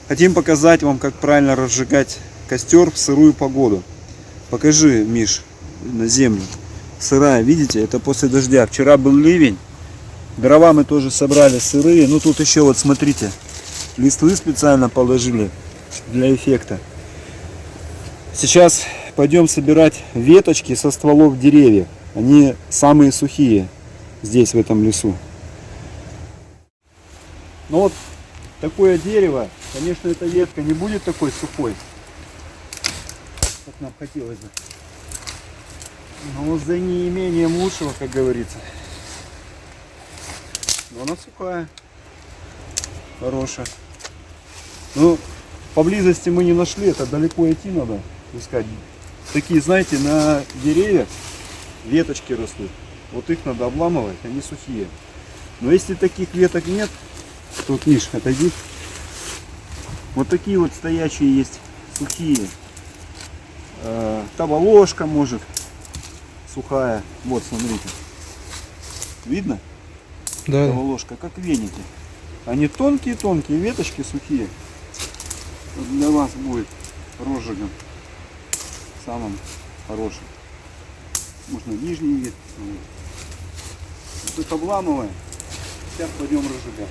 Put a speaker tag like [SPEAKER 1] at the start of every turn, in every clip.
[SPEAKER 1] Хотим показать вам, как правильно разжигать костер в сырую погоду. Покажи, Миш, на землю. Сырая, видите, это после дождя. Вчера был ливень. Дрова мы тоже собрали сырые. Ну тут еще вот смотрите, листвы специально положили для эффекта. Сейчас пойдем собирать веточки со стволов деревьев. Они самые сухие здесь, в этом лесу. Но вот такое дерево, конечно, эта ветка не будет такой сухой, как нам хотелось бы. Но вот за неимением лучшего, как говорится. Но она сухая, хорошая. Ну, поблизости мы не нашли, это далеко идти надо искать. Такие, знаете, на деревьях веточки растут. Вот их надо обламывать, они сухие. Но если таких веток нет, тут, Миш, отойди. Вот такие вот стоячие есть, сухие. Таволожка может сухая. Вот, смотрите. Видно?
[SPEAKER 2] Да.
[SPEAKER 1] Таволожка, как веники. Они тонкие-тонкие, веточки сухие. Вот для вас будет розжигом самым хорошим. Можно нижний вид. Вот это обламываем. Сейчас пойдем разжигать.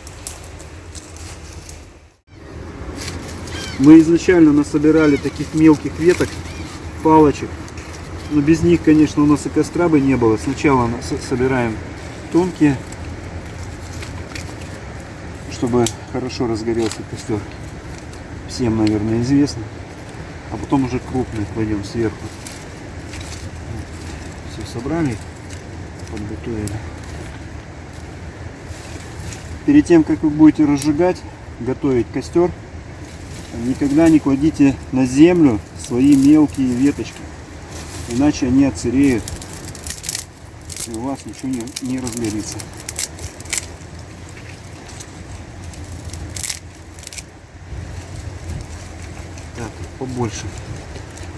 [SPEAKER 1] Мы изначально насобирали таких мелких веток, палочек. Но без них, конечно, у нас и костра бы не было. Сначала собираем тонкие, чтобы хорошо разгорелся костер. Всем, наверное, известно. А потом уже крупные кладем сверху. Все собрали, подготовили. Перед тем, как вы будете разжигать, готовить костер, никогда не кладите на землю свои мелкие веточки. Иначе они отсыреют. И у вас ничего не разгорится. Так, побольше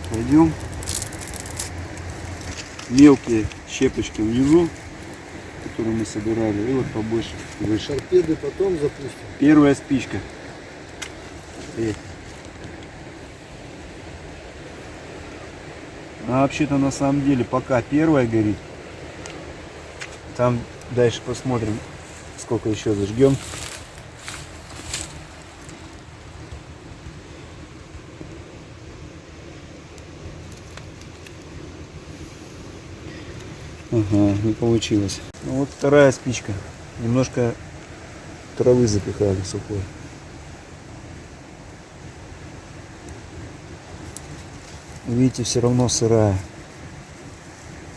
[SPEAKER 1] пойдем. Мелкие щепочки внизу, которые мы собирали, и вот побольше выше.
[SPEAKER 2] Торпеды потом запустим.
[SPEAKER 1] Первая спичка. А вообще-то на самом деле пока первая горит. Там дальше посмотрим, сколько еще зажгем. Ага, не получилось. Ну вот вторая спичка. Немножко травы запихали сухой. Видите, все равно сырая.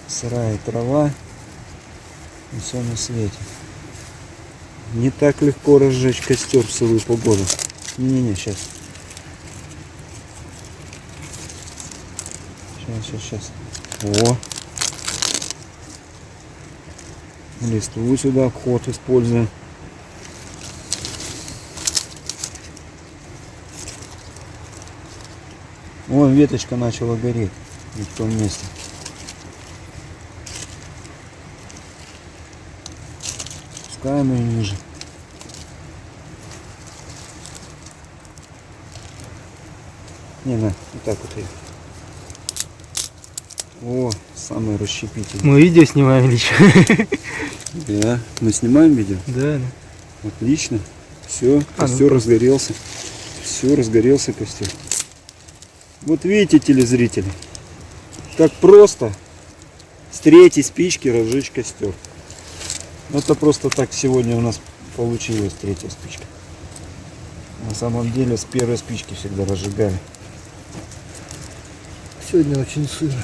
[SPEAKER 1] Сырая трава. И все на свете. Не так легко разжечь костер в сырую погоду. Не-не-не, сейчас. Сейчас. О! Листву сюда вход используем. Вон веточка начала гореть. Не в том месте. Пускаем ее ниже. Не, на, вот так вот ее. О, самый расщепитель.
[SPEAKER 2] Мы видео снимаем или что?
[SPEAKER 1] Да, мы снимаем видео?
[SPEAKER 2] Да.
[SPEAKER 1] Отлично. Все, костер разгорелся. Все, разгорелся костер. Вот видите, телезрители, как просто с третьей спички разжечь костер. Это просто так сегодня у нас получилась третья спичка. На самом деле с первой спички всегда разжигали.
[SPEAKER 2] Сегодня очень сыро.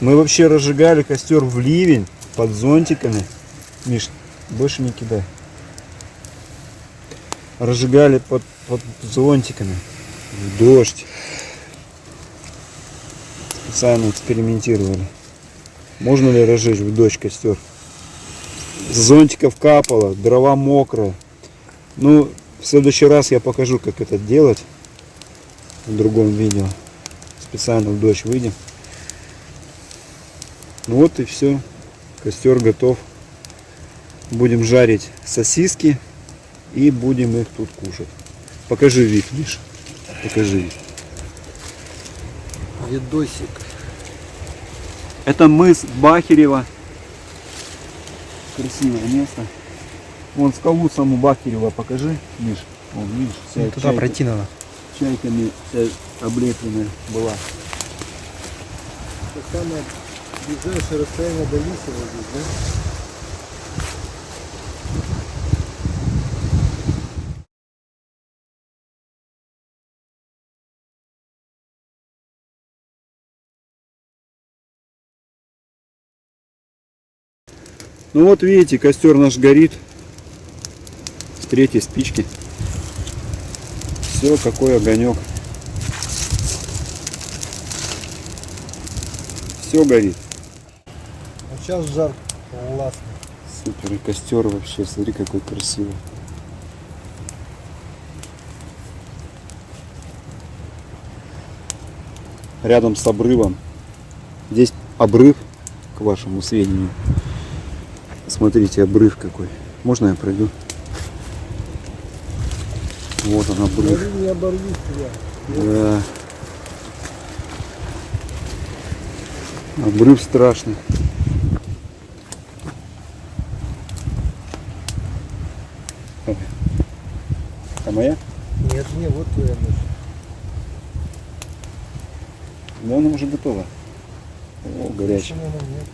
[SPEAKER 1] Мы вообще разжигали костер в ливень под зонтиками. Миш, больше не кидай. Разжигали под зонтиками. В дождь. Специально экспериментировали. Можно ли разжечь в дождь костер? С зонтиков капало, дрова мокрые. Ну, в следующий раз я покажу, как это делать. В другом видео. Специально в дождь выйдем. Вот и все. Костер готов. Будем жарить сосиски и будем их тут кушать. Покажи вид, Миша. Покажи вид.
[SPEAKER 2] Видосик.
[SPEAKER 1] Это мыс Бахерева. Красивое место. Вон скалу саму Бахерева покажи, Миш. Вон, видишь, вся
[SPEAKER 2] Ну, туда пройти надо.
[SPEAKER 1] чайками вся облепленная была.
[SPEAKER 2] Это самое ближайшее расстояние до Лисова здесь, да?
[SPEAKER 1] Ну вот видите, костер наш горит. С третьей спички. Все, какой огонек. Все горит.
[SPEAKER 2] А сейчас жарко, классно.
[SPEAKER 1] Супер, и костер вообще, смотри, какой красивый. Рядом с обрывом. Здесь обрыв, к вашему сведению. Смотрите, обрыв какой. Можно я пройду? Вот он, обрыв.
[SPEAKER 2] Смотри, не оборви тебя.
[SPEAKER 1] Да. Обрыв страшный. Это моя?
[SPEAKER 2] Нет, не, вот твоя ночь.
[SPEAKER 1] Но она уже готова. О, горячая.
[SPEAKER 2] Почему она нет?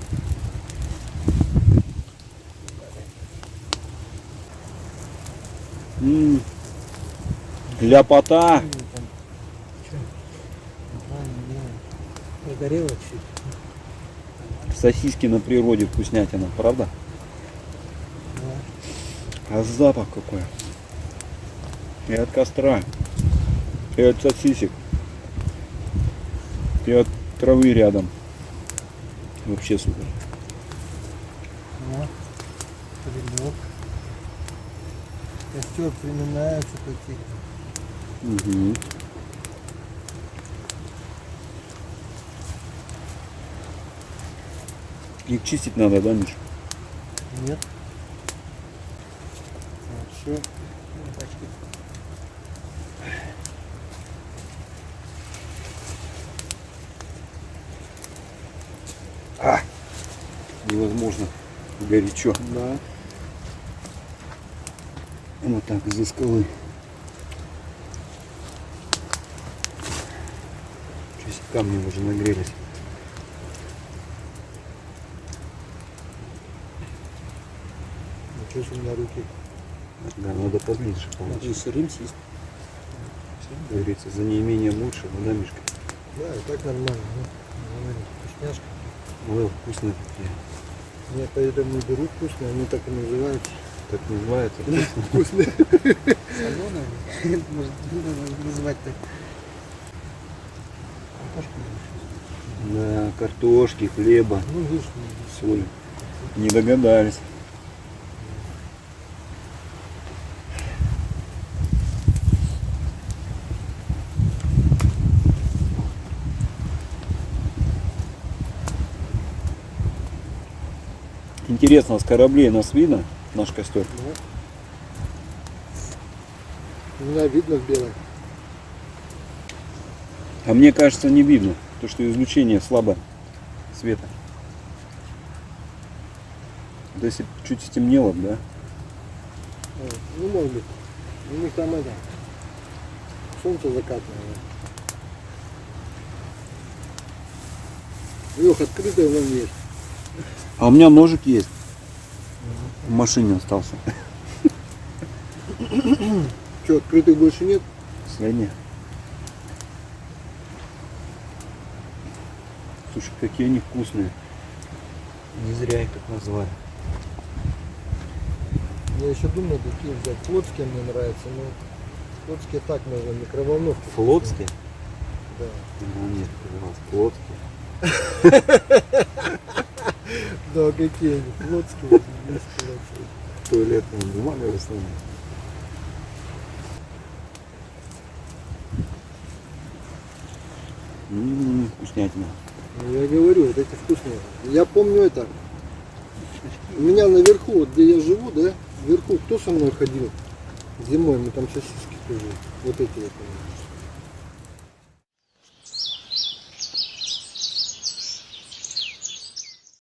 [SPEAKER 1] Ляпота.
[SPEAKER 2] Прогорело чуть.
[SPEAKER 1] Сосиски на природе, вкуснятина, правда?
[SPEAKER 2] Да.
[SPEAKER 1] А запах какой. И от костра, и от сосисек, и от травы рядом. Вообще супер.
[SPEAKER 2] Вот. Грибок. Костер приминается потихоньку.
[SPEAKER 1] Угу. Их чистить надо, да, Миш?
[SPEAKER 2] Нет. Хорошо.
[SPEAKER 1] Невозможно горячо.
[SPEAKER 2] Да.
[SPEAKER 1] Вот так, из-за скалы. Сейчас камни уже нагрелись.
[SPEAKER 2] Ничего себе, у меня руки.
[SPEAKER 1] Да, надо поближе помочь.
[SPEAKER 2] Надо сырым съесть.
[SPEAKER 1] Как говорится, за неимением лучше, да, Мишка?
[SPEAKER 2] Да, и так нормально. Ну, вкусняшка.
[SPEAKER 1] Ой, вкусные такие.
[SPEAKER 2] Я поэтому и беру вкусные, они так и называются.
[SPEAKER 1] Так называется.
[SPEAKER 2] Вкусные.
[SPEAKER 3] Соленая? Может, называть так.
[SPEAKER 1] Да, картошки, хлеба,
[SPEAKER 2] Ну, видишь,
[SPEAKER 1] соли. Не догадались. Интересно, с кораблей нас видно, наш костер?
[SPEAKER 2] меня видно в белой.
[SPEAKER 1] А мне кажется, не видно, потому что излучение слабое света. Вот если чуть стемнело, да?
[SPEAKER 2] Ну, может быть. У них там это. Солнце закатное. Лех, открытое вон есть.
[SPEAKER 1] А у меня ножик есть. В машине остался.
[SPEAKER 2] Что, открытых больше нет?
[SPEAKER 1] Сегодня. Слушай, какие они вкусные. Не зря их так назвали.
[SPEAKER 2] Я еще думал, какие взять. Флотские мне нравятся, но флотские так можно, микроволновки.
[SPEAKER 1] Флотские?
[SPEAKER 2] Да.
[SPEAKER 1] Ну, нет, у нас флотские.
[SPEAKER 2] Да, какие они, флотские. Есть флотские.
[SPEAKER 1] Туалетная бумага в основном. Вкуснятина.
[SPEAKER 2] Ну, я говорю, вот эти вкусные. Я помню это. У меня наверху, вот где я живу, да, вверху кто со мной ходил? Зимой мы там сосиски тоже. Вот эти вот.